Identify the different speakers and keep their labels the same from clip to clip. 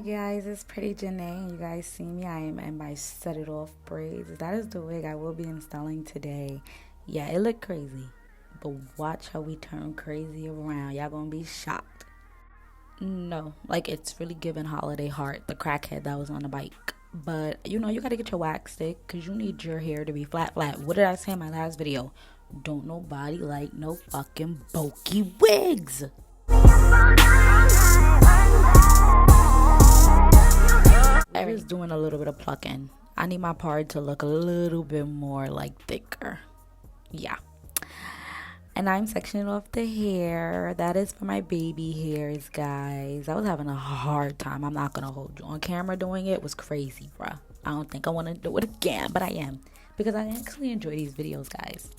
Speaker 1: guys, it's Pretty Janae. You guys see me, I am in my Set It Off braids. That is the wig I will be installing today. Yeah, it looked crazy, but watch how we turn crazy around. Y'all gonna be shocked. No, like it's really giving Holiday Heart, the crackhead that was on the bike. But you know, you gotta get your wax stick because you need your hair to be flat. What did I say in my last video? Don't nobody like no fucking bulky wigs. I was doing a little bit of plucking. I need my part to look a little bit more like thicker. Yeah. And I'm sectioning off the hair. That is for my baby hairs, guys. I was having a hard time. I'm not going to hold you. On camera doing it was crazy, bruh. I don't think I want to do it again, but I am. Because I actually enjoy these videos, guys.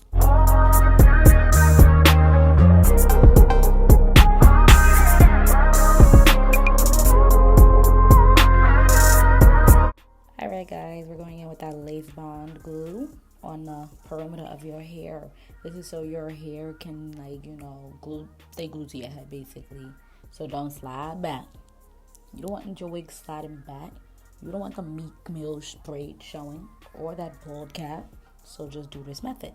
Speaker 1: Alright guys, we're going in with that lace bond glue on the perimeter of your hair. This is so your hair can, like, you know, stay glued to your head basically. So don't slide back. You don't want your wig sliding back. You don't want the Meek Mill braid showing or that bald cap. So just do this method.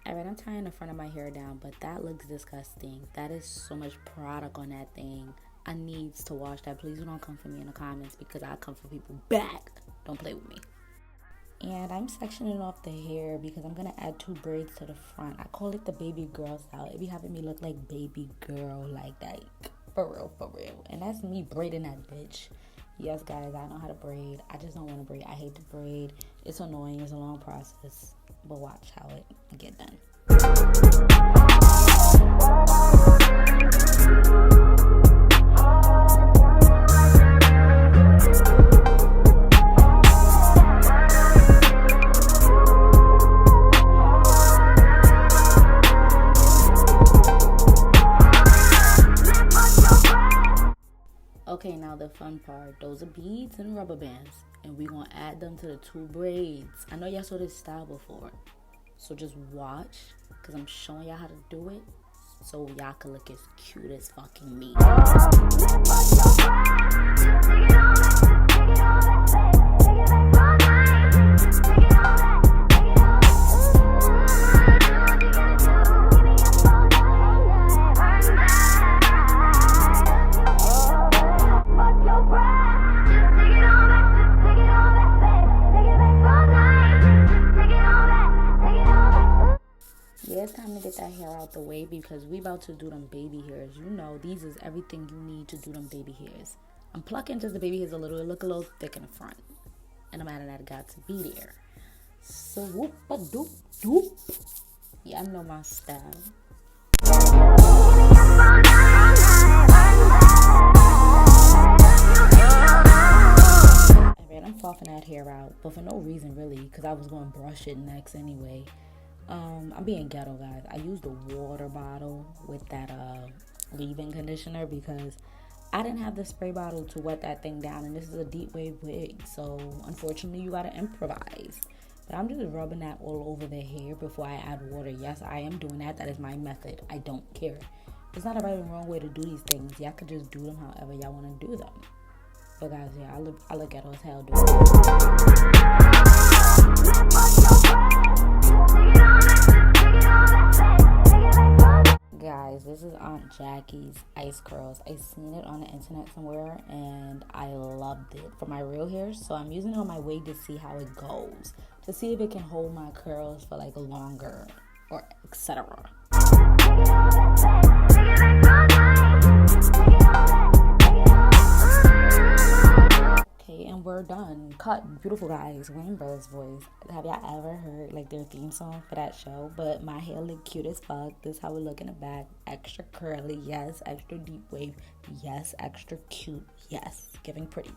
Speaker 1: Alright, I'm tying the front of my hair down, but that looks disgusting. That is so much product on that thing. I needs to wash that. Please don't come for me in the comments because I come for people back. Don't play with me. And I'm sectioning off the hair because I'm going to add 2 braids to the front. I call it the baby girl style. It be having me look like baby girl like that. For real, for real. And that's me braiding that bitch. Yes, guys, I know how to braid. I just don't want to braid. I hate to braid. It's annoying. It's a long process. But watch how it get done. Okay, now the fun part. Those are beads and rubber bands. And we're going to add them to the 2 braids. I know y'all saw this style before. So just watch. Because I'm showing y'all how to do it. So y'all can look as cute as fucking me. Yeah, it's time to get that hair out the way because we about to do them baby hairs. You know, these is everything you need to do them baby hairs. I'm plucking just the baby hairs a little. It look a little thick in the front. And I'm adding that got to be there. So whoop-a-doop-doop. Yeah, I know my style. Alright, I'm fluffing that hair out. But for no reason, really. Because I was going to brush it next anyway. I'm being ghetto, guys. I used a water bottle with that leave-in conditioner because I didn't have the spray bottle to wet that thing down, and this is a deep wave wig, so unfortunately you gotta improvise. But I'm just rubbing that all over the hair before I add water. Yes, I am doing that. That is my method. I don't care. It's not a right and wrong way to do these things. Y'all could just do them however y'all want to do them. But guys, yeah, I look ghetto as hell doing Guys, this is Aunt Jackie's ice curls. I seen it on the internet somewhere and I loved it for my real hair. So I'm using it on my wig to see how it goes. To see if it can hold my curls for like longer or etc. Okay, and we're done. Cut. Beautiful, guys. Wayne's voice. Have y'all ever heard like their theme song for that show? But my hair look cute as fuck. This is how it look in the back. Extra curly, yes. Extra deep wave, yes. Extra cute, yes. Giving pretty.